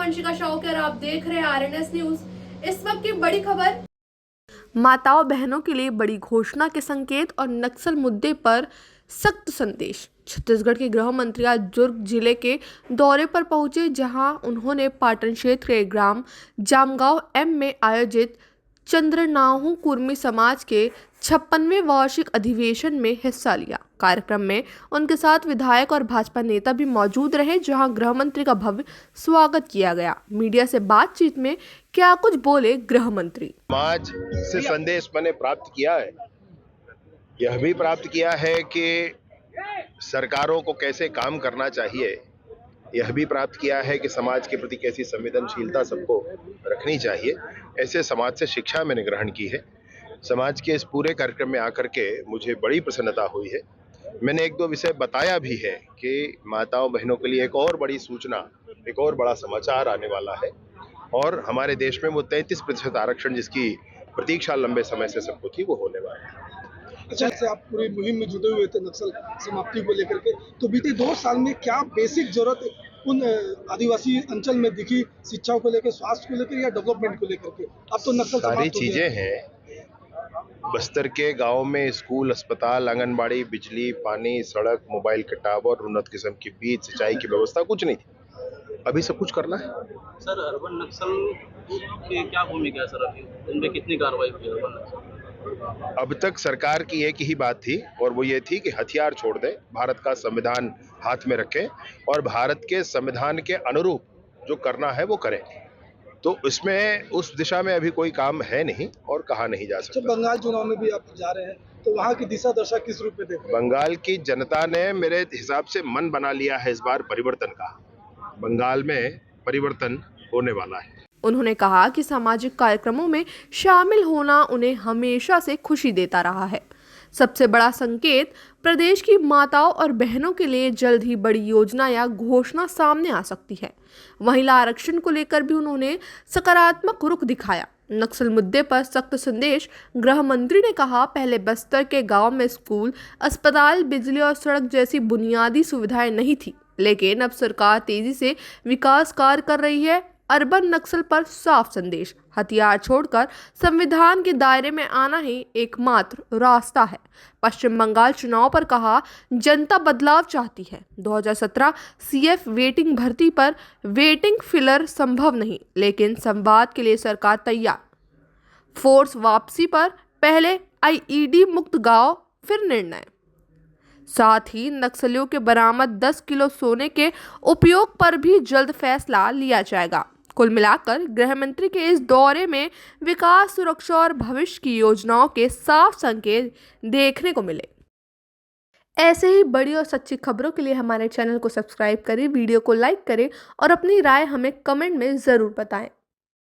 वंशिका शाहू और आप देख रहे हैं आरएनएस न्यूज। इस वक्त की बड़ी खबर, माताओं बहनों के लिए बड़ी घोषणा के संकेत और नक्सल मुद्दे पर सख्त संदेश। छत्तीसगढ़ के गृह मंत्री आज दुर्ग जिले के दौरे पर पहुंचे, जहां उन्होंने पाटन क्षेत्र के ग्राम जामगांव एम में आयोजित चंद्रनाहु कुर्मी समाज के 56वें वार्षिक अधिवेशन में हिस्सा लिया। कार्यक्रम में उनके साथ विधायक और भाजपा नेता भी मौजूद रहे, जहां गृह मंत्री का भव्य स्वागत किया गया। मीडिया से बातचीत में क्या कुछ बोले गृह मंत्री। समाज से संदेश मैंने प्राप्त किया है, यह भी प्राप्त किया है कि सरकारों को कैसे काम करना चाहिए, यह भी प्राप्त किया है कि समाज के प्रति कैसी संवेदनशीलता सबको रखनी चाहिए। ऐसे समाज से शिक्षा मैंने ग्रहण की है। समाज के इस पूरे कार्यक्रम में आकर के मुझे बड़ी प्रसन्नता हुई है। मैंने एक दो विषय बताया भी है कि माताओं बहनों के लिए एक और बड़ी सूचना, एक और बड़ा समाचार आने वाला है और हमारे देश में वो 33% आरक्षण जिसकी प्रतीक्षा लंबे समय से सबको थी, वो होने वाला है। अच्छा, से आप पूरी मुहिम में जुटे हुए थे नक्सल समाप्ति को लेकर के, तो बीते 2 साल में क्या बेसिक जरूरत उन आदिवासी अंचल में दिखी, शिक्षा को लेकर, स्वास्थ्य को लेकर या डेवलपमेंट को लेकर के? अब तो नक्सल सारी चीजें हैं। बस्तर के गांव में स्कूल, अस्पताल, आंगनबाड़ी, बिजली, पानी, सड़क, मोबाइल के टावर, उन्नत किस्म की बीज, सिंचाई की व्यवस्था कुछ नहीं थी। अभी सब कुछ करना है। सर, अर्बन नक्सल की क्या भूमिका है सर? अभी उनमें कितनी कार्रवाई हुई है अर्बन नक्सल? अब तक सरकार की एक ही बात थी और वो ये थी कि हथियार छोड़ दें, भारत का संविधान हाथ में रखें और भारत के संविधान के अनुरूप जो करना है वो करें। तो इसमें उस दिशा में अभी कोई काम है नहीं और कहा नहीं जा सकता। बंगाल चुनाव में भी आप जा रहे हैं, तो वहाँ की दिशा दशा किस रूप में देखते हैं? बंगाल की जनता ने मेरे हिसाब से मन बना लिया है इस बार परिवर्तन का। बंगाल में परिवर्तन होने वाला है। उन्होंने कहा कि सामाजिक कार्यक्रमों में शामिल होना उन्हें हमेशा से खुशी देता रहा है। सबसे बड़ा संकेत, प्रदेश की माताओं और बहनों के लिए जल्द ही बड़ी योजना या घोषणा सामने आ सकती है। महिला आरक्षण को लेकर भी उन्होंने सकारात्मक रुख दिखाया। नक्सल मुद्दे पर सख्त संदेश, गृह मंत्री ने कहा, पहले बस्तर के गांव में स्कूल, अस्पताल, बिजली और सड़क जैसी बुनियादी सुविधाएं नहीं थी, लेकिन अब सरकार तेजी से विकास कार्य कर रही है। अर्बन नक्सल पर साफ संदेश, हथियार छोड़कर संविधान के दायरे में आना ही एकमात्र रास्ता है। पश्चिम बंगाल चुनाव पर कहा, जनता बदलाव चाहती है। 2017 सीएफ वेटिंग भर्ती पर वेटिंग फिलर संभव नहीं, लेकिन संवाद के लिए सरकार तैयार। फोर्स वापसी पर पहले आईईडी मुक्त गांव, फिर निर्णय। साथ ही नक्सलियों के बरामद 10 किलो सोने के उपयोग पर भी जल्द फैसला लिया जाएगा। कुल मिलाकर गृह मंत्री के इस दौरे में विकास, सुरक्षा और भविष्य की योजनाओं के साफ संकेत देखने को मिले। ऐसे ही बड़ी और सच्ची खबरों के लिए हमारे चैनल को सब्सक्राइब करें, वीडियो को लाइक करें और अपनी राय हमें कमेंट में ज़रूर बताएं।